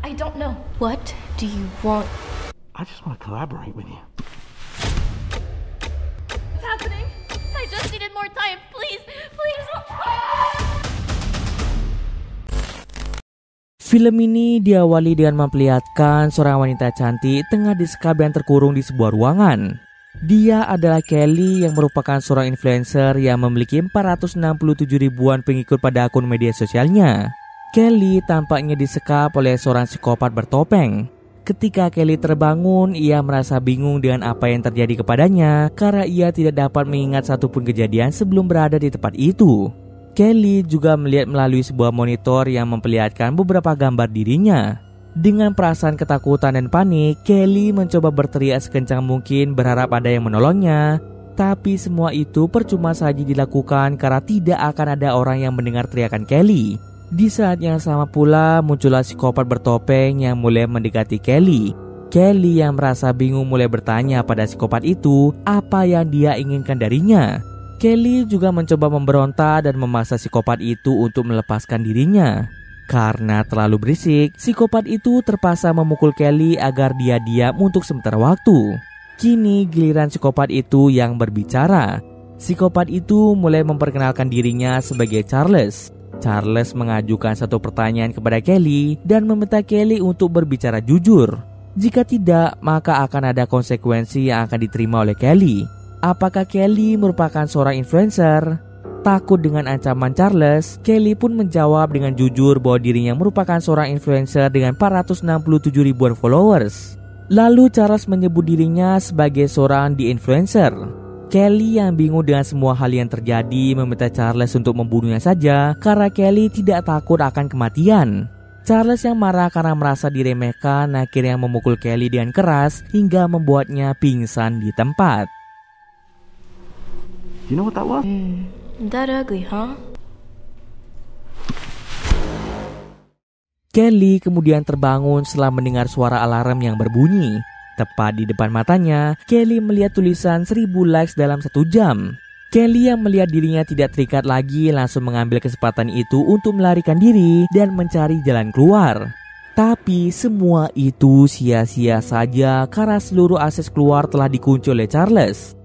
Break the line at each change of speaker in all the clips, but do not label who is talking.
I don't know. What do you want?
I just want to collaborate with you.
What's happening? I just needed more time. Please.
Film ini diawali dengan memperlihatkan seorang wanita cantik tengah disekap dan terkurung di sebuah ruangan. Dia adalah Kelly yang merupakan seorang influencer yang memiliki 467 ribuan pengikut pada akun media sosialnya. Kelly tampaknya disekap oleh seorang psikopat bertopeng. Ketika Kelly terbangun, ia merasa bingung dengan apa yang terjadi kepadanya karena ia tidak dapat mengingat satupun kejadian sebelum berada di tempat itu. Kelly juga melihat melalui sebuah monitor yang memperlihatkan beberapa gambar dirinya. Dengan perasaan ketakutan dan panik, Kelly mencoba berteriak sekencang mungkin berharap ada yang menolongnya. Tapi semua itu percuma saja dilakukan karena tidak akan ada orang yang mendengar teriakan Kelly. Di saat yang sama pula muncullah psikopat bertopeng yang mulai mendekati Kelly. Kelly yang merasa bingung mulai bertanya pada psikopat itu apa yang dia inginkan darinya. Kelly juga mencoba memberontak dan memaksa psikopat itu untuk melepaskan dirinya. Karena terlalu berisik, psikopat itu terpaksa memukul Kelly agar dia diam untuk sementara waktu. Kini giliran psikopat itu yang berbicara. Psikopat itu mulai memperkenalkan dirinya sebagai Charles. Charles mengajukan satu pertanyaan kepada Kelly dan meminta Kelly untuk berbicara jujur. Jika tidak, maka akan ada konsekuensi yang akan diterima oleh Kelly. Apakah Kelly merupakan seorang influencer? Takut dengan ancaman Charles, Kelly pun menjawab dengan jujur bahwa dirinya merupakan seorang influencer dengan 467 ribuan followers. Lalu Charles menyebut dirinya sebagai seorang influencer. Kelly yang bingung dengan semua hal yang terjadi meminta Charles untuk membunuhnya saja karena Kelly tidak takut akan kematian. Charles yang marah karena merasa diremehkan akhirnya memukul Kelly dengan keras hingga membuatnya pingsan di tempat.
You know what that was?
That ugly, huh?
Kelly kemudian terbangun setelah mendengar suara alarm yang berbunyi. Tepat di depan matanya, Kelly melihat tulisan 1000 likes dalam 1 jam. Kelly yang melihat dirinya tidak terikat lagi langsung mengambil kesempatan itu untuk melarikan diri dan mencari jalan keluar. Tapi semua itu sia-sia saja karena seluruh akses keluar telah dikunci oleh Charles.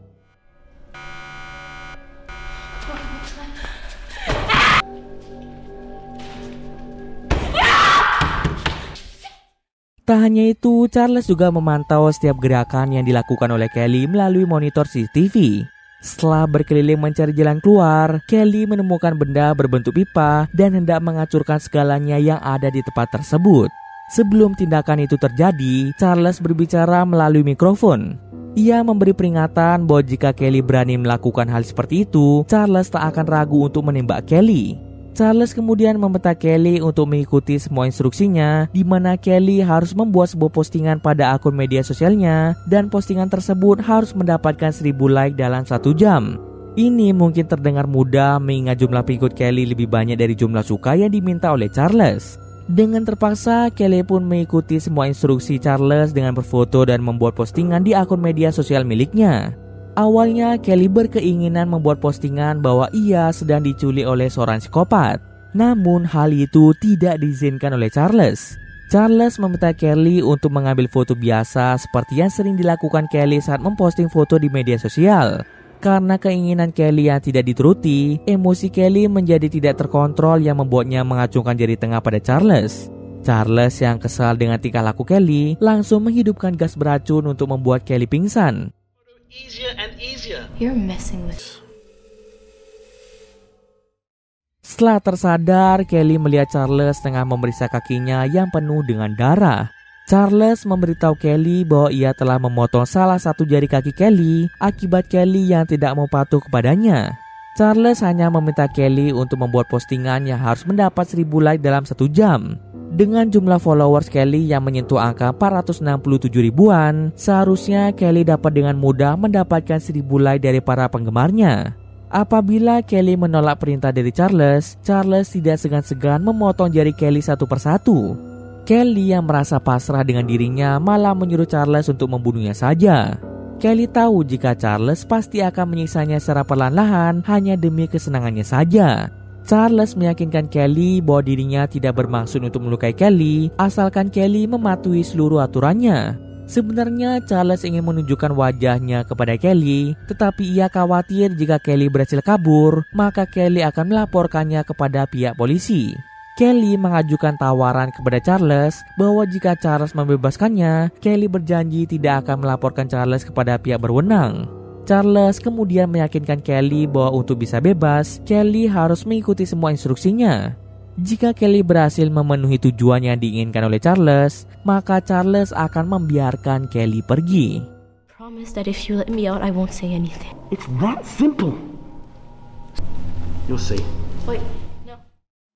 Tak hanya itu, Charles juga memantau setiap gerakan yang dilakukan oleh Kelly melalui monitor CCTV. Setelah berkeliling mencari jalan keluar, Kelly menemukan benda berbentuk pipa dan hendak menghancurkan segalanya yang ada di tempat tersebut. Sebelum tindakan itu terjadi, Charles berbicara melalui mikrofon. Ia memberi peringatan bahwa jika Kelly berani melakukan hal seperti itu, Charles tak akan ragu untuk menembak Kelly. Charles kemudian meminta Kelly untuk mengikuti semua instruksinya, di mana Kelly harus membuat sebuah postingan pada akun media sosialnya dan postingan tersebut harus mendapatkan 1000 like dalam 1 jam. Ini mungkin terdengar mudah mengingat jumlah pengikut Kelly lebih banyak dari jumlah suka yang diminta oleh Charles. Dengan terpaksa, Kelly pun mengikuti semua instruksi Charles dengan berfoto dan membuat postingan di akun media sosial miliknya. Awalnya Kelly berkeinginan membuat postingan bahwa ia sedang diculik oleh seorang psikopat. Namun hal itu tidak diizinkan oleh Charles. Charles meminta Kelly untuk mengambil foto biasa seperti yang sering dilakukan Kelly saat memposting foto di media sosial. Karena keinginan Kelly yang tidak dituruti, emosi Kelly menjadi tidak terkontrol yang membuatnya mengacungkan jari tengah pada Charles. Charles yang kesal dengan tingkah laku Kelly langsung menghidupkan gas beracun untuk membuat Kelly pingsan.
Easier and easier.
You're messing with...
Setelah tersadar, Kelly melihat Charles tengah memeriksa kakinya yang penuh dengan darah. Charles memberitahu Kelly bahwa ia telah memotong salah satu jari kaki Kelly akibat Kelly yang tidak mau patuh kepadanya. Charles hanya meminta Kelly untuk membuat postingan yang harus mendapat 1000 like dalam 1 jam. Dengan jumlah followers Kelly yang menyentuh angka 467 ribuan, seharusnya Kelly dapat dengan mudah mendapatkan 1000 like dari para penggemarnya. Apabila Kelly menolak perintah dari Charles, Charles tidak segan-segan memotong jari Kelly satu persatu. Kelly yang merasa pasrah dengan dirinya malah menyuruh Charles untuk membunuhnya saja. Kelly tahu jika Charles pasti akan menyiksanya secara perlahan-lahan hanya demi kesenangannya saja. Charles meyakinkan Kelly bahwa dirinya tidak bermaksud untuk melukai Kelly, asalkan Kelly mematuhi seluruh aturannya. Sebenarnya Charles ingin menunjukkan wajahnya kepada Kelly, tetapi ia khawatir jika Kelly berhasil kabur, maka Kelly akan melaporkannya kepada pihak polisi. Kelly mengajukan tawaran kepada Charles bahwa jika Charles membebaskannya, Kelly berjanji tidak akan melaporkan Charles kepada pihak berwenang. Charles kemudian meyakinkan Kelly bahwa untuk bisa bebas, Kelly harus mengikuti semua instruksinya. Jika Kelly berhasil memenuhi tujuan yang diinginkan oleh Charles, maka Charles akan membiarkan Kelly pergi.
Promise that if you let me out, I won't say anything.
It's that simple. You'll see.
Wait, no.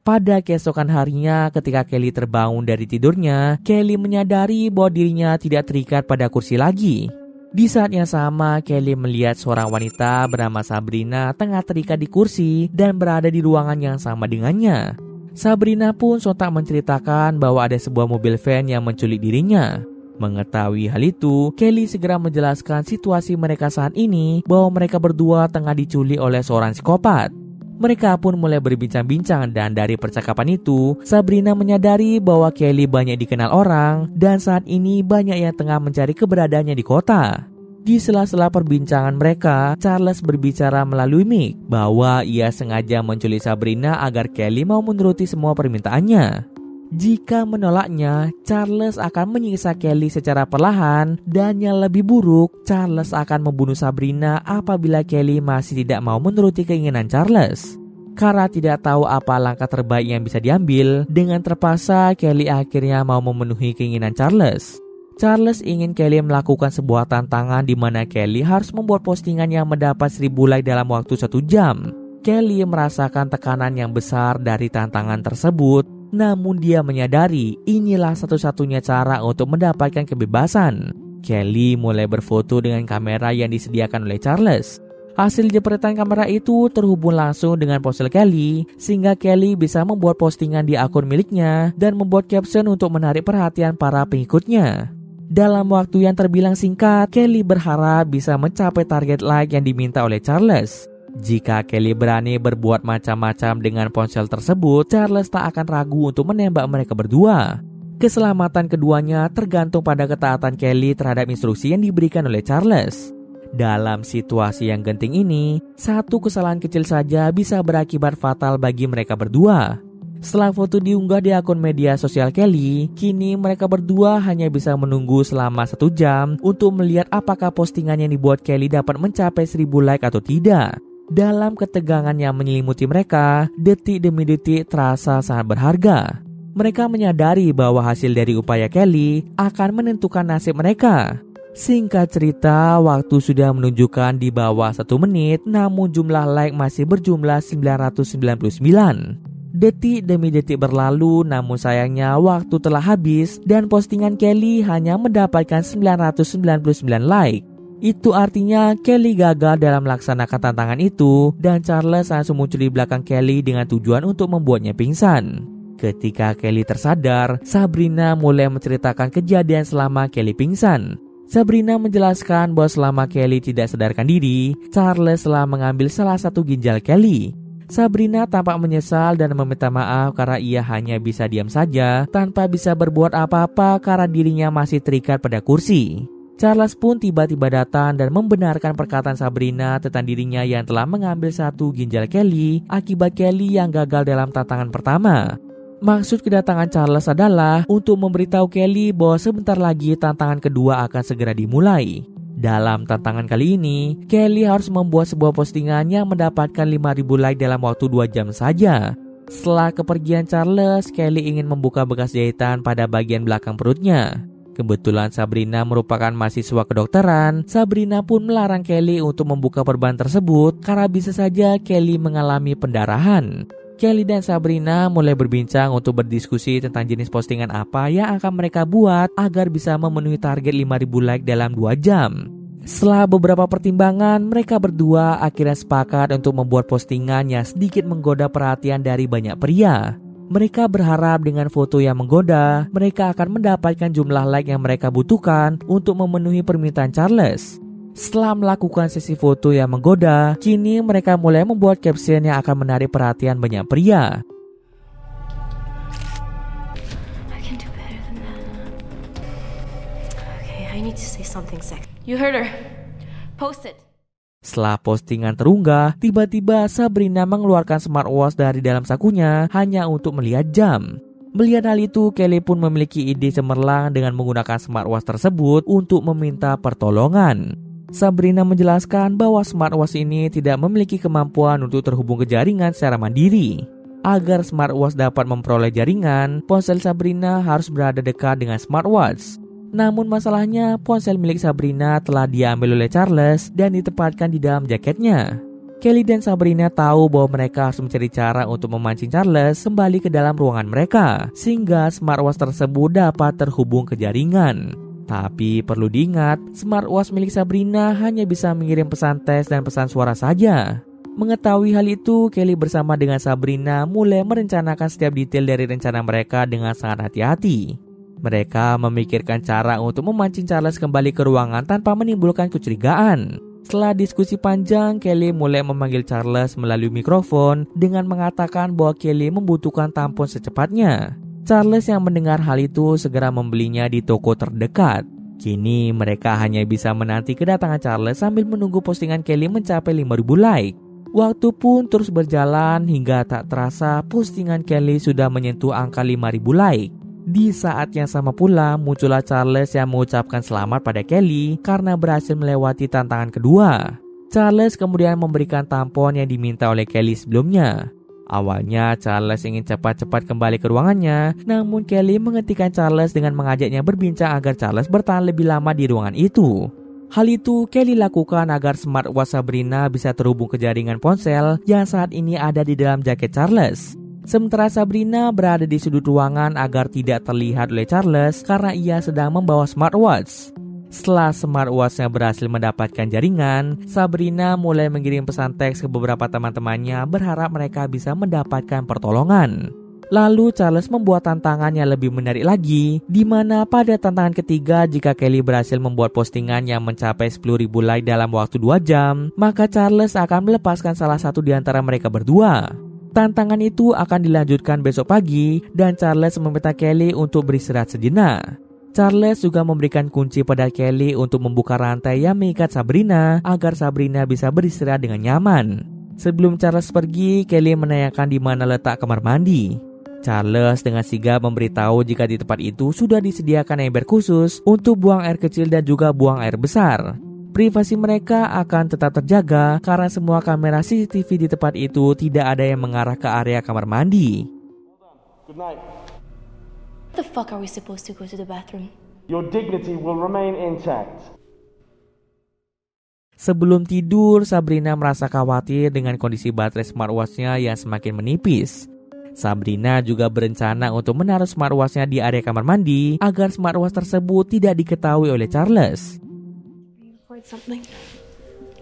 Pada keesokan harinya ketika Kelly terbangun dari tidurnya, Kelly menyadari bahwa dirinya tidak terikat pada kursi lagi. Di saat yang sama, Kelly melihat seorang wanita bernama Sabrina tengah terikat di kursi dan berada di ruangan yang sama dengannya. Sabrina pun sontak menceritakan bahwa ada sebuah mobil van yang menculik dirinya. Mengetahui hal itu, Kelly segera menjelaskan situasi mereka saat ini bahwa mereka berdua tengah diculik oleh seorang psikopat. Mereka pun mulai berbincang-bincang dan dari percakapan itu, Sabrina menyadari bahwa Kelly banyak dikenal orang dan saat ini banyak yang tengah mencari keberadaannya di kota. Di sela-sela perbincangan mereka, Charles berbicara melalui mic bahwa ia sengaja menculik Sabrina agar Kelly mau menuruti semua permintaannya. Jika menolaknya, Charles akan menyiksa Kelly secara perlahan dan yang lebih buruk, Charles akan membunuh Sabrina apabila Kelly masih tidak mau menuruti keinginan Charles. Karena tidak tahu apa langkah terbaik yang bisa diambil, dengan terpaksa Kelly akhirnya mau memenuhi keinginan Charles. Charles ingin Kelly melakukan sebuah tantangan di mana Kelly harus membuat postingan yang mendapat 1000 like dalam waktu 1 jam. Kelly merasakan tekanan yang besar dari tantangan tersebut, namun dia menyadari inilah satu-satunya cara untuk mendapatkan kebebasan. Kelly mulai berfoto dengan kamera yang disediakan oleh Charles. Hasil jepretan kamera itu terhubung langsung dengan ponsel Kelly, sehingga Kelly bisa membuat postingan di akun miliknya dan membuat caption untuk menarik perhatian para pengikutnya. Dalam waktu yang terbilang singkat, Kelly berharap bisa mencapai target like yang diminta oleh Charles. Jika Kelly berani berbuat macam-macam dengan ponsel tersebut, Charles tak akan ragu untuk menembak mereka berdua. Keselamatan keduanya tergantung pada ketaatan Kelly terhadap instruksi yang diberikan oleh Charles. Dalam situasi yang genting ini, satu kesalahan kecil saja bisa berakibat fatal bagi mereka berdua. Setelah foto diunggah di akun media sosial Kelly, kini mereka berdua hanya bisa menunggu selama 1 jam untuk melihat apakah postingan yang dibuat Kelly dapat mencapai 1000 like atau tidak. Dalam ketegangan yang menyelimuti mereka, detik demi detik terasa sangat berharga. Mereka menyadari bahwa hasil dari upaya Kelly akan menentukan nasib mereka. Singkat cerita, waktu sudah menunjukkan di bawah 1 menit, namun jumlah like masih berjumlah 999. Detik demi detik berlalu, namun sayangnya waktu telah habis dan postingan Kelly hanya mendapatkan 999 like. Itu artinya Kelly gagal dalam melaksanakan tantangan itu dan Charles langsung muncul di belakang Kelly dengan tujuan untuk membuatnya pingsan. Ketika Kelly tersadar, Sabrina mulai menceritakan kejadian selama Kelly pingsan. Sabrina menjelaskan bahwa selama Kelly tidak sadarkan diri, Charles telah mengambil salah satu ginjal Kelly. Sabrina tampak menyesal dan meminta maaf karena ia hanya bisa diam saja tanpa bisa berbuat apa-apa karena dirinya masih terikat pada kursi. Charles pun tiba-tiba datang dan membenarkan perkataan Sabrina tentang dirinya yang telah mengambil satu ginjal Kelly akibat Kelly yang gagal dalam tantangan pertama. Maksud kedatangan Charles adalah untuk memberitahu Kelly bahwa sebentar lagi tantangan kedua akan segera dimulai. Dalam tantangan kali ini, Kelly harus membuat sebuah postingan yang mendapatkan 5.000 like dalam waktu 2 jam saja. Setelah kepergian Charles, Kelly ingin membuka bekas jahitan pada bagian belakang perutnya. Kebetulan Sabrina merupakan mahasiswa kedokteran, Sabrina pun melarang Kelly untuk membuka perban tersebut karena bisa saja Kelly mengalami pendarahan. Kelly dan Sabrina mulai berbincang untuk berdiskusi tentang jenis postingan apa yang akan mereka buat agar bisa memenuhi target 5.000 like dalam 2 jam. Setelah beberapa pertimbangan, mereka berdua akhirnya sepakat untuk membuat postingan yang sedikit menggoda perhatian dari banyak pria. Mereka berharap dengan foto yang menggoda, mereka akan mendapatkan jumlah like yang mereka butuhkan untuk memenuhi permintaan Charles. Setelah melakukan sesi foto yang menggoda, kini mereka mulai membuat caption yang akan menarik perhatian banyak pria.
I can do better than that. Okay, I need to say something sexy. You heard her. Post it.
Setelah postingan terunggah, tiba-tiba Sabrina mengeluarkan smartwatch dari dalam sakunya hanya untuk melihat jam. Melihat hal itu, Kelly pun memiliki ide cemerlang dengan menggunakan smartwatch tersebut untuk meminta pertolongan. Sabrina menjelaskan bahwa smartwatch ini tidak memiliki kemampuan untuk terhubung ke jaringan secara mandiri. Agar smartwatch dapat memperoleh jaringan, ponsel Sabrina harus berada dekat dengan smartwatch. Namun masalahnya, ponsel milik Sabrina telah diambil oleh Charles dan ditempatkan di dalam jaketnya. Kelly dan Sabrina tahu bahwa mereka harus mencari cara untuk memancing Charles kembali ke dalam ruangan mereka, sehingga smartwatch tersebut dapat terhubung ke jaringan. Tapi perlu diingat, smartwatch milik Sabrina hanya bisa mengirim pesan teks dan pesan suara saja. Mengetahui hal itu, Kelly bersama dengan Sabrina mulai merencanakan setiap detail dari rencana mereka dengan sangat hati-hati. Mereka memikirkan cara untuk memancing Charles kembali ke ruangan tanpa menimbulkan kecurigaan. Setelah diskusi panjang, Kelly mulai memanggil Charles melalui mikrofon dengan mengatakan bahwa Kelly membutuhkan tampon secepatnya. Charles yang mendengar hal itu segera membelinya di toko terdekat. Kini mereka hanya bisa menanti kedatangan Charles sambil menunggu postingan Kelly mencapai 5.000 like. Waktu pun terus berjalan hingga tak terasa postingan Kelly sudah menyentuh angka 5.000 like. Di saat yang sama pula muncullah Charles yang mengucapkan selamat pada Kelly karena berhasil melewati tantangan kedua. Charles kemudian memberikan tampon yang diminta oleh Kelly sebelumnya. Awalnya Charles ingin cepat-cepat kembali ke ruangannya, namun Kelly menghentikan Charles dengan mengajaknya berbincang agar Charles bertahan lebih lama di ruangan itu. Hal itu Kelly lakukan agar smartwatch Sabrina bisa terhubung ke jaringan ponsel yang saat ini ada di dalam jaket Charles. Sementara Sabrina berada di sudut ruangan agar tidak terlihat oleh Charles karena ia sedang membawa smartwatch. Setelah smartwatch-nya berhasil mendapatkan jaringan, Sabrina mulai mengirim pesan teks ke beberapa teman-temannya berharap mereka bisa mendapatkan pertolongan. Lalu Charles membuat tantangan yang lebih menarik lagi, di mana pada tantangan ketiga jika Kelly berhasil membuat postingan yang mencapai 10.000 like dalam waktu 2 jam, maka Charles akan melepaskan salah satu di antara mereka berdua. Tantangan itu akan dilanjutkan besok pagi dan Charles meminta Kelly untuk beristirahat sejenak. Charles juga memberikan kunci pada Kelly untuk membuka rantai yang mengikat Sabrina agar Sabrina bisa beristirahat dengan nyaman. Sebelum Charles pergi, Kelly menanyakan di mana letak kamar mandi. Charles dengan sigap memberitahu jika di tempat itu sudah disediakan ember khusus untuk buang air kecil dan juga buang air besar. Privasi mereka akan tetap terjaga karena semua kamera CCTV di tempat itu tidak ada yang mengarah ke area kamar mandi.
Good night.
What the fuck are we supposed to go to the bathroom?
Your dignity will remain intact.
Sebelum tidur, Sabrina merasa khawatir dengan kondisi baterai smartwatch-nya yang semakin menipis. Sabrina juga berencana untuk menaruh smartwatch-nya di area kamar mandi agar smartwatch tersebut tidak diketahui oleh Charles.
Record something.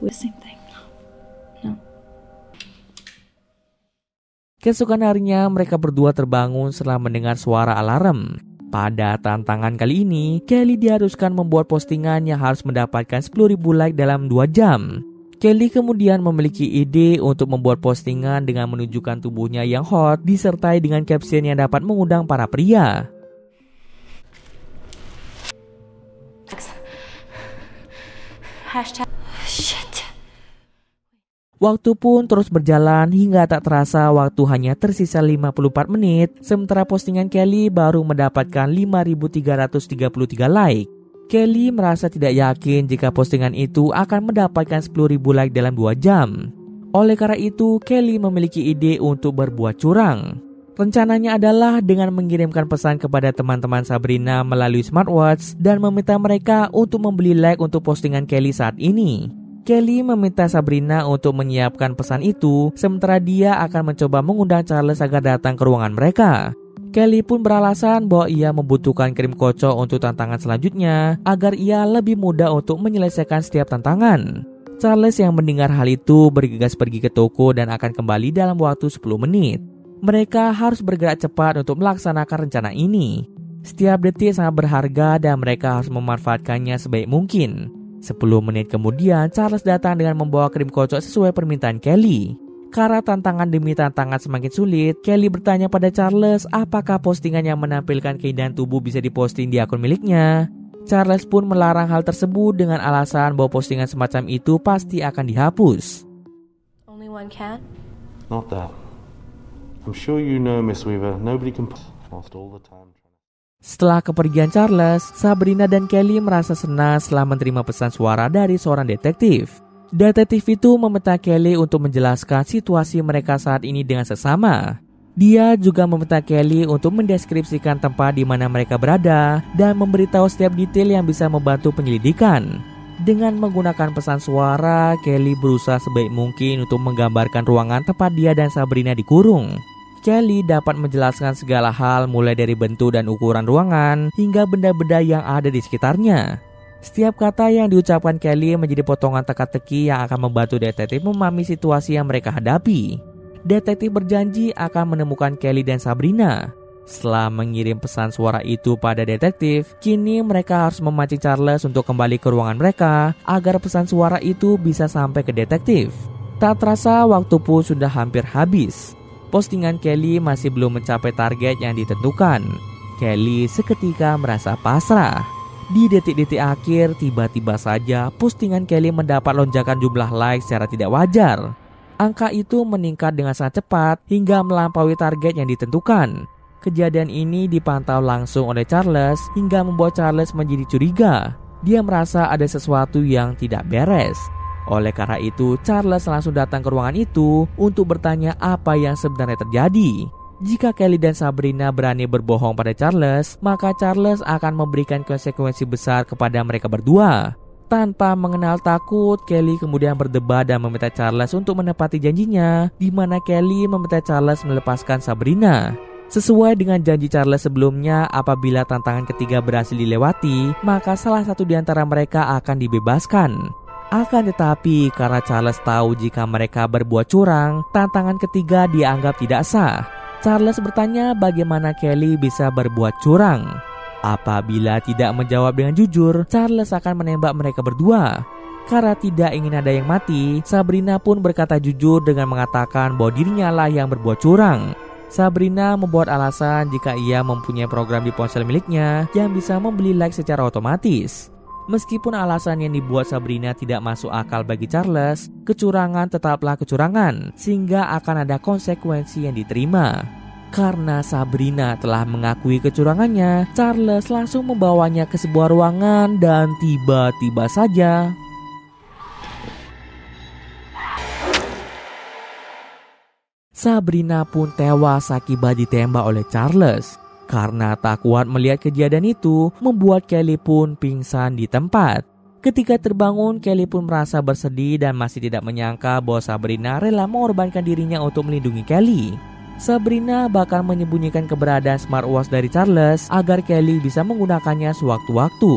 The same thing. No.
Keesokan harinya mereka berdua terbangun setelah mendengar suara alarm. Pada tantangan kali ini, Kelly diharuskan membuat postingan yang harus mendapatkan 10.000 like dalam 2 jam. Kelly kemudian memiliki ide untuk membuat postingan dengan menunjukkan tubuhnya yang hot disertai dengan caption yang dapat mengundang para pria.
Hashtag. Shit.
Waktu pun terus berjalan hingga tak terasa waktu hanya tersisa 54 menit, sementara postingan Kelly baru mendapatkan 5.333 like. Kelly merasa tidak yakin jika postingan itu akan mendapatkan 10.000 like dalam 2 jam. Oleh karena itu, Kelly memiliki ide untuk berbuat curang. Rencananya adalah dengan mengirimkan pesan kepada teman-teman Sabrina melalui smartwatch dan meminta mereka untuk membeli like untuk postingan Kelly saat ini. Kelly meminta Sabrina untuk menyiapkan pesan itu, sementara dia akan mencoba mengundang Charles agar datang ke ruangan mereka. Kelly pun beralasan bahwa ia membutuhkan krim kocok untuk tantangan selanjutnya, agar ia lebih mudah untuk menyelesaikan setiap tantangan. Charles yang mendengar hal itu bergegas pergi ke toko dan akan kembali dalam waktu 10 menit. Mereka harus bergerak cepat untuk melaksanakan rencana ini. Setiap detik sangat berharga dan mereka harus memanfaatkannya sebaik mungkin. 10 menit kemudian, Charles datang dengan membawa krim kocok sesuai permintaan Kelly. Karena tantangan demi tantangan semakin sulit, Kelly bertanya pada Charles apakah postingan yang menampilkan keindahan tubuh bisa diposting di akun miliknya. Charles pun melarang hal tersebut dengan alasan bahwa postingan semacam itu pasti akan dihapus.
Only one cat?
Not that. I'm sure you know, Miss Weaver, nobody can lost all the time.
Setelah kepergian Charles, Sabrina dan Kelly merasa senang setelah menerima pesan suara dari seorang detektif. Detektif itu meminta Kelly untuk menjelaskan situasi mereka saat ini dengan seksama. Dia juga meminta Kelly untuk mendeskripsikan tempat di mana mereka berada dan memberitahu setiap detail yang bisa membantu penyelidikan. Dengan menggunakan pesan suara, Kelly berusaha sebaik mungkin untuk menggambarkan ruangan tempat dia dan Sabrina dikurung. Kelly dapat menjelaskan segala hal mulai dari bentuk dan ukuran ruangan hingga benda-benda yang ada di sekitarnya. Setiap kata yang diucapkan Kelly menjadi potongan teka-teki yang akan membantu detektif memahami situasi yang mereka hadapi. Detektif berjanji akan menemukan Kelly dan Sabrina. Setelah mengirim pesan suara itu pada detektif, kini mereka harus memancing Charles untuk kembali ke ruangan mereka agar pesan suara itu bisa sampai ke detektif. Tak terasa waktu pun sudah hampir habis. Postingan Kelly masih belum mencapai target yang ditentukan. Kelly seketika merasa pasrah. Di detik-detik akhir, tiba-tiba saja postingan Kelly mendapat lonjakan jumlah like secara tidak wajar. Angka itu meningkat dengan sangat cepat hingga melampaui target yang ditentukan. Kejadian ini dipantau langsung oleh Charles hingga membuat Charles menjadi curiga. Dia merasa ada sesuatu yang tidak beres. Oleh karena itu, Charles langsung datang ke ruangan itu untuk bertanya apa yang sebenarnya terjadi. Jika Kelly dan Sabrina berani berbohong pada Charles, maka Charles akan memberikan konsekuensi besar kepada mereka berdua. Tanpa mengenal takut, Kelly kemudian berdebat dan meminta Charles untuk menepati janjinya, di mana Kelly meminta Charles melepaskan Sabrina. Sesuai dengan janji Charles sebelumnya, apabila tantangan ketiga berhasil dilewati, maka salah satu di antara mereka akan dibebaskan. Akan tetapi, karena Charles tahu jika mereka berbuat curang, tantangan ketiga dianggap tidak sah. Charles bertanya bagaimana Kelly bisa berbuat curang. Apabila tidak menjawab dengan jujur, Charles akan menembak mereka berdua. Karena tidak ingin ada yang mati, Sabrina pun berkata jujur dengan mengatakan bahwa dirinya lah yang berbuat curang. Sabrina membuat alasan jika ia mempunyai program di ponsel miliknya yang bisa membeli like secara otomatis. Meskipun alasan yang dibuat Sabrina tidak masuk akal bagi Charles, kecurangan tetaplah kecurangan, sehingga akan ada konsekuensi yang diterima. Karena Sabrina telah mengakui kecurangannya, Charles langsung membawanya ke sebuah ruangan dan tiba-tiba saja Sabrina pun tewas akibat ditembak oleh Charles. Karena tak kuat melihat kejadian itu, membuat Kelly pun pingsan di tempat. Ketika terbangun, Kelly pun merasa bersedih dan masih tidak menyangka bahwa Sabrina rela mengorbankan dirinya untuk melindungi Kelly. Sabrina bahkan menyembunyikan keberadaan smartwatch dari Charles agar Kelly bisa menggunakannya sewaktu-waktu.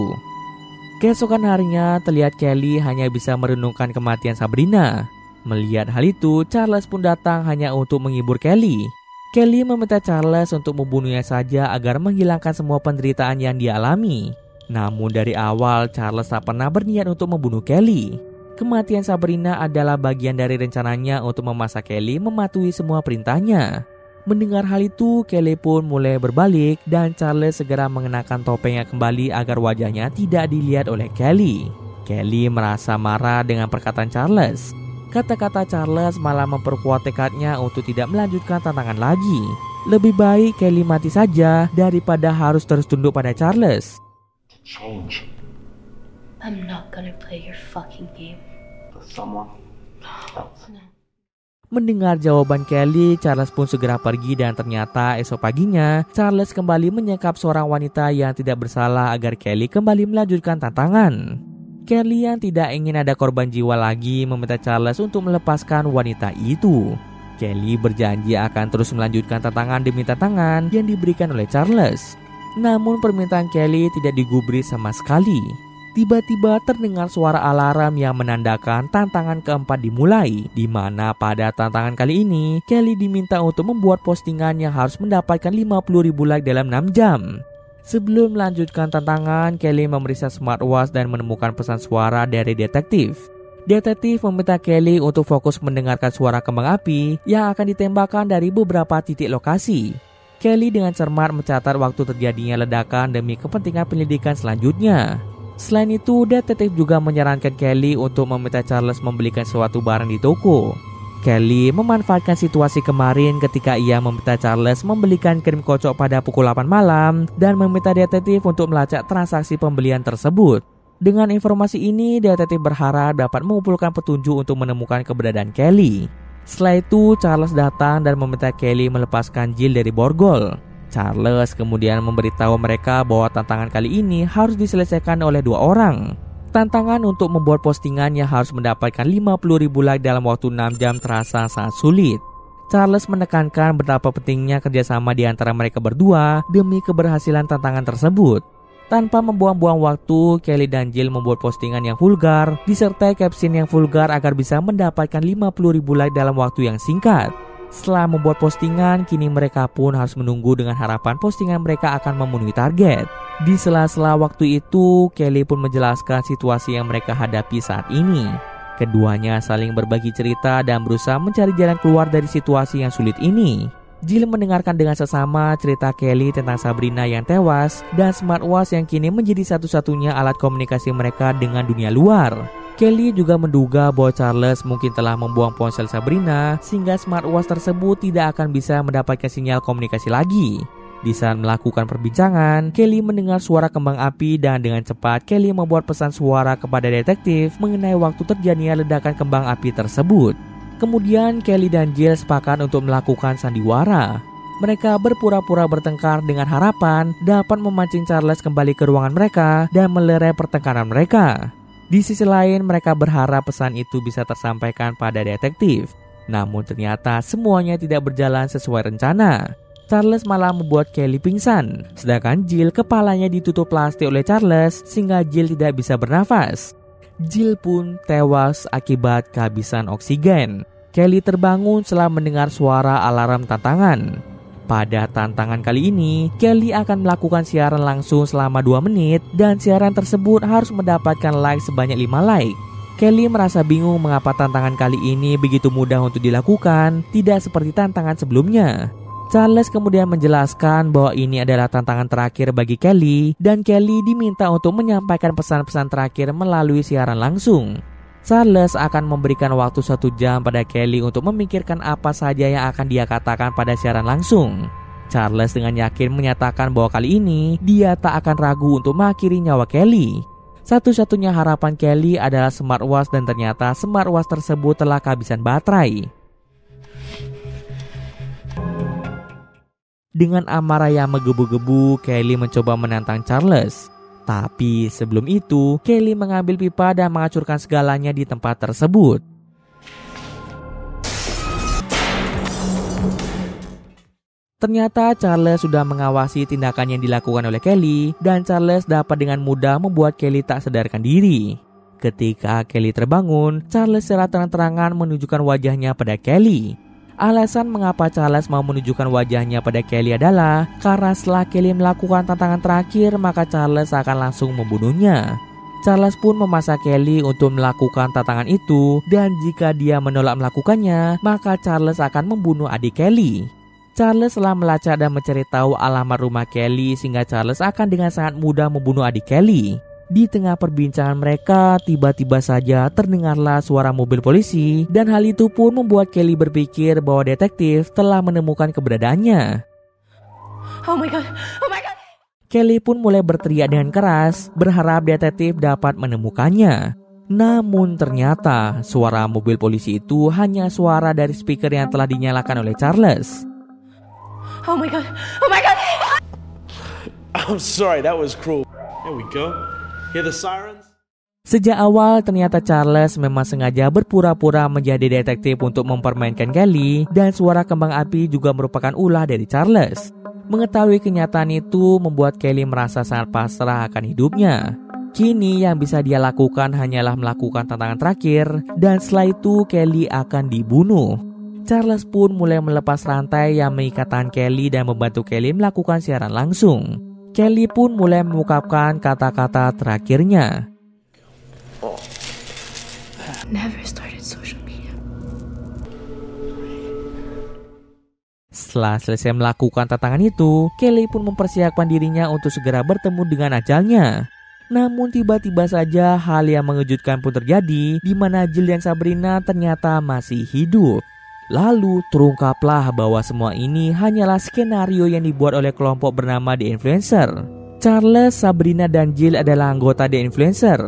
Keesokan harinya, terlihat Kelly hanya bisa merenungkan kematian Sabrina. Melihat hal itu, Charles pun datang hanya untuk menghibur Kelly. Kelly meminta Charles untuk membunuhnya saja agar menghilangkan semua penderitaan yang dia alami. Namun dari awal, Charles tak pernah berniat untuk membunuh Kelly. Kematian Sabrina adalah bagian dari rencananya untuk memaksa Kelly mematuhi semua perintahnya. Mendengar hal itu, Kelly pun mulai berbalik dan Charles segera mengenakan topengnya kembali agar wajahnya tidak dilihat oleh Kelly. Kelly merasa marah dengan perkataan Charles. Kata-kata Charles malah memperkuat tekadnya untuk tidak melanjutkan tantangan lagi. Lebih baik Kelly mati saja daripada harus terus tunduk pada Charles.
Change
I'm not gonna play your fucking game.
for someone else.
Mendengar jawaban Kelly, Charles pun segera pergi dan ternyata esok paginya Charles kembali menyekap seorang wanita yang tidak bersalah agar Kelly kembali melanjutkan tantangan. Kelly yang tidak ingin ada korban jiwa lagi meminta Charles untuk melepaskan wanita itu. Kelly berjanji akan terus melanjutkan tantangan demi tantangan yang diberikan oleh Charles. Namun permintaan Kelly tidak digubris sama sekali. Tiba-tiba terdengar suara alarm yang menandakan tantangan keempat dimulai, di mana pada tantangan kali ini Kelly diminta untuk membuat postingan yang harus mendapatkan 50.000 like dalam 6 jam. Sebelum melanjutkan tantangan, Kelly memeriksa smartwatch dan menemukan pesan suara dari detektif. Detektif meminta Kelly untuk fokus mendengarkan suara kembang api yang akan ditembakkan dari beberapa titik lokasi. Kelly dengan cermat mencatat waktu terjadinya ledakan demi kepentingan penyelidikan selanjutnya. Selain itu, detektif juga menyarankan Kelly untuk meminta Charles membelikan suatu barang di toko. Kelly memanfaatkan situasi kemarin ketika ia meminta Charles membelikan krim kocok pada pukul 8 malam dan meminta detektif untuk melacak transaksi pembelian tersebut. Dengan informasi ini, detektif berharap dapat mengumpulkan petunjuk untuk menemukan keberadaan Kelly. Setelah itu, Charles datang dan meminta Kelly melepaskan Jill dari borgol. Charles kemudian memberitahu mereka bahwa tantangan kali ini harus diselesaikan oleh 2 orang. Tantangan untuk membuat postingan yang harus mendapatkan 50.000 like dalam waktu 6 jam terasa sangat sulit. Charles menekankan betapa pentingnya kerjasama di antara mereka berdua demi keberhasilan tantangan tersebut. Tanpa membuang-buang waktu, Kelly dan Jill membuat postingan yang vulgar disertai caption yang vulgar agar bisa mendapatkan 50.000 like dalam waktu yang singkat. Setelah membuat postingan, kini mereka pun harus menunggu dengan harapan postingan mereka akan memenuhi target. Di sela-sela waktu itu, Kelly pun menjelaskan situasi yang mereka hadapi saat ini. Keduanya saling berbagi cerita dan berusaha mencari jalan keluar dari situasi yang sulit ini. Jill mendengarkan dengan sesama cerita Kelly tentang Sabrina yang tewas dan smartwatch yang kini menjadi satu-satunya alat komunikasi mereka dengan dunia luar. Kelly juga menduga bahwa Charles mungkin telah membuang ponsel Sabrina sehingga smartwatch tersebut tidak akan bisa mendapatkan sinyal komunikasi lagi. Di saat melakukan perbincangan, Kelly mendengar suara kembang api dan dengan cepat Kelly membuat pesan suara kepada detektif mengenai waktu terjadinya ledakan kembang api tersebut. Kemudian Kelly dan Jill sepakat untuk melakukan sandiwara. Mereka berpura-pura bertengkar dengan harapan dapat memancing Charles kembali ke ruangan mereka dan melerai pertengkaran mereka. Di sisi lain, mereka berharap pesan itu bisa tersampaikan pada detektif. Namun ternyata semuanya tidak berjalan sesuai rencana. Charles malah membuat Kelly pingsan, sedangkan Jill kepalanya ditutup plastik oleh Charles sehingga Jill tidak bisa bernafas. Jill pun tewas akibat kehabisan oksigen. Kelly terbangun setelah mendengar suara alarm tantangan. Pada tantangan kali ini, Kelly akan melakukan siaran langsung selama 2 menit dan siaran tersebut harus mendapatkan like sebanyak 5 like. Kelly merasa bingung mengapa tantangan kali ini begitu mudah untuk dilakukan, tidak seperti tantangan sebelumnya. Charles kemudian menjelaskan bahwa ini adalah tantangan terakhir bagi Kelly dan Kelly diminta untuk menyampaikan pesan-pesan terakhir melalui siaran langsung. Charles akan memberikan waktu 1 jam pada Kelly untuk memikirkan apa saja yang akan dia katakan pada siaran langsung. Charles dengan yakin menyatakan bahwa kali ini dia tak akan ragu untuk mengakhiri nyawa Kelly. Satu-satunya harapan Kelly adalah smartwatch dan ternyata smartwatch tersebut telah kehabisan baterai. Dengan amarah yang menggebu-gebu, Kelly mencoba menantang Charles. Tapi sebelum itu, Kelly mengambil pipa dan menghancurkan segalanya di tempat tersebut. Ternyata Charles sudah mengawasi tindakan yang dilakukan oleh Kelly dan Charles dapat dengan mudah membuat Kelly tak sadarkan diri. Ketika Kelly terbangun, Charles secara terang-terangan menunjukkan wajahnya pada Kelly. Alasan mengapa Charles mau menunjukkan wajahnya pada Kelly adalah karena setelah Kelly melakukan tantangan terakhir, maka Charles akan langsung membunuhnya. Charles pun memaksa Kelly untuk melakukan tantangan itu dan jika dia menolak melakukannya, maka Charles akan membunuh adik Kelly. Charles telah melacak dan mencari tahu alamat rumah Kelly sehingga Charles akan dengan sangat mudah membunuh adik Kelly. Di tengah perbincangan mereka, tiba-tiba saja terdengarlah suara mobil polisi dan hal itu pun membuat Kelly berpikir bahwa detektif telah menemukan keberadaannya.
Oh my god, oh my god.
Kelly pun mulai berteriak dengan keras, berharap detektif dapat menemukannya. Namun ternyata suara mobil polisi itu hanya suara dari speaker yang telah dinyalakan oleh Charles.
Oh my god, oh my god.
I'm sorry, that was cruel. There we go. Hear the sirens?
Sejak awal ternyata Charles memang sengaja berpura-pura menjadi detektif untuk mempermainkan Kelly dan suara kembang api juga merupakan ulah dari Charles. Mengetahui kenyataan itu membuat Kelly merasa sangat pasrah akan hidupnya. Kini yang bisa dia lakukan hanyalah melakukan tantangan terakhir dan setelah itu Kelly akan dibunuh. Charles pun mulai melepas rantai yang mengikat tangan Kelly dan membantu Kelly melakukan siaran langsung. Kelly pun mulai mengungkapkan kata-kata terakhirnya.
Never started social media.
Setelah selesai melakukan tantangan itu, Kelly pun mempersiapkan dirinya untuk segera bertemu dengan ajalnya. Namun tiba-tiba saja hal yang mengejutkan pun terjadi, di mana Jill dan Sabrina ternyata masih hidup. Lalu terungkaplah bahwa semua ini hanyalah skenario yang dibuat oleh kelompok bernama The Influencer. Charles, Sabrina, dan Jill adalah anggota The Influencer.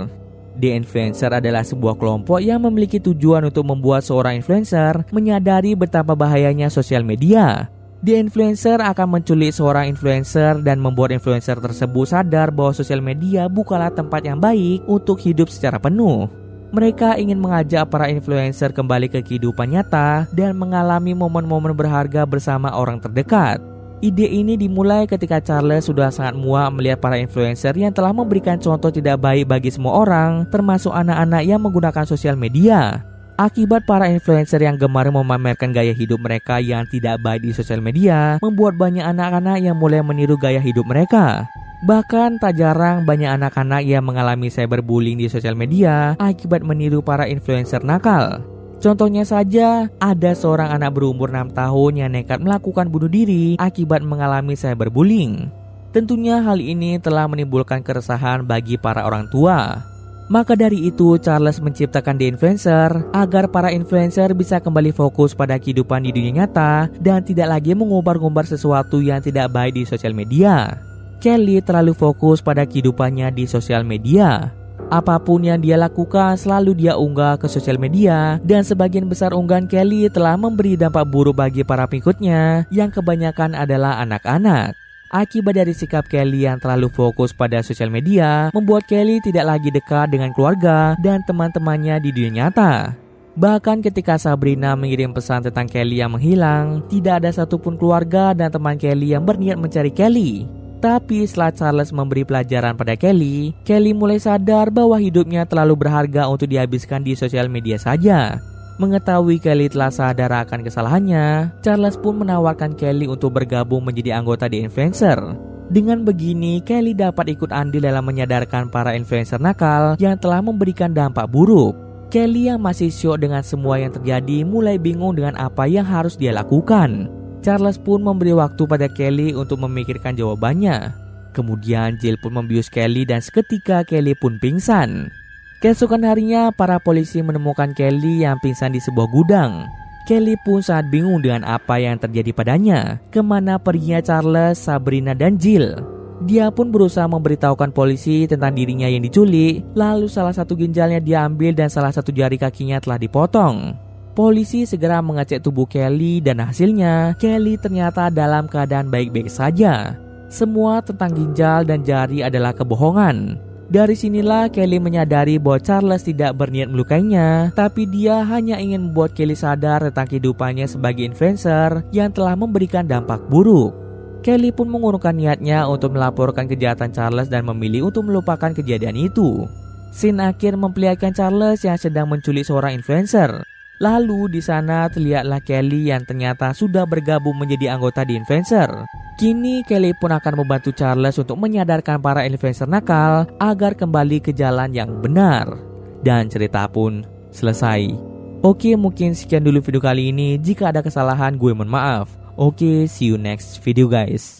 The Influencer adalah sebuah kelompok yang memiliki tujuan untuk membuat seorang influencer menyadari betapa bahayanya sosial media. The Influencer akan menculik seorang influencer dan membuat influencer tersebut sadar bahwa sosial media bukanlah tempat yang baik untuk hidup secara penuh. Mereka ingin mengajak para influencer kembali ke kehidupan nyata dan mengalami momen-momen berharga bersama orang terdekat. Ide ini dimulai ketika Charles sudah sangat muak melihat para influencer yang telah memberikan contoh tidak baik bagi semua orang, termasuk anak-anak yang menggunakan sosial media. Akibat para influencer yang gemar memamerkan gaya hidup mereka yang tidak baik di sosial media, membuat banyak anak-anak yang mulai meniru gaya hidup mereka. Bahkan tak jarang banyak anak-anak yang mengalami cyberbullying di sosial media akibat meniru para influencer nakal. Contohnya saja, ada seorang anak berumur 6 tahun yang nekat melakukan bunuh diri akibat mengalami cyberbullying. Tentunya hal ini telah menimbulkan keresahan bagi para orang tua. Maka dari itu, Charles menciptakan The Influencer agar para influencer bisa kembali fokus pada kehidupan di dunia nyata dan tidak lagi mengumbar-ngumbar sesuatu yang tidak baik di sosial media. Kelly terlalu fokus pada kehidupannya di sosial media. Apapun yang dia lakukan selalu dia unggah ke sosial media, dan sebagian besar unggahan Kelly telah memberi dampak buruk bagi para pengikutnya yang kebanyakan adalah anak-anak. Akibat dari sikap Kelly yang terlalu fokus pada sosial media, membuat Kelly tidak lagi dekat dengan keluarga dan teman-temannya di dunia nyata. Bahkan ketika Sabrina mengirim pesan tentang Kelly yang menghilang, tidak ada satupun keluarga dan teman Kelly yang berniat mencari Kelly. Tapi setelah Charles memberi pelajaran pada Kelly, Kelly mulai sadar bahwa hidupnya terlalu berharga untuk dihabiskan di sosial media saja. Mengetahui Kelly telah sadar akan kesalahannya, Charles pun menawarkan Kelly untuk bergabung menjadi anggota The Influencer. Dengan begini, Kelly dapat ikut andil dalam menyadarkan para influencer nakal yang telah memberikan dampak buruk. Kelly yang masih syok dengan semua yang terjadi mulai bingung dengan apa yang harus dia lakukan. Charles pun memberi waktu pada Kelly untuk memikirkan jawabannya. Kemudian Jill pun membius Kelly dan seketika Kelly pun pingsan. Keesokan harinya, para polisi menemukan Kelly yang pingsan di sebuah gudang. Kelly pun sangat bingung dengan apa yang terjadi padanya. Kemana perginya Charles, Sabrina, dan Jill? Dia pun berusaha memberitahukan polisi tentang dirinya yang diculik. Lalu salah satu ginjalnya diambil dan salah satu jari kakinya telah dipotong. Polisi segera mengecek tubuh Kelly dan hasilnya, Kelly ternyata dalam keadaan baik-baik saja. Semua tentang ginjal dan jari adalah kebohongan. Dari sinilah Kelly menyadari bahwa Charles tidak berniat melukainya, tapi dia hanya ingin membuat Kelly sadar tentang kehidupannya sebagai influencer yang telah memberikan dampak buruk. Kelly pun mengurungkan niatnya untuk melaporkan kejahatan Charles dan memilih untuk melupakan kejadian itu. Scene akhir memperlihatkan Charles yang sedang menculik seorang influencer. Lalu di sana terlihatlah Kelly yang ternyata sudah bergabung menjadi anggota The Influencer. Kini Kelly pun akan membantu Charles untuk menyadarkan para influencer nakal agar kembali ke jalan yang benar. Dan cerita pun selesai. Oke, mungkin sekian dulu video kali ini. Jika ada kesalahan gue mohon maaf. Oke, see you next video guys.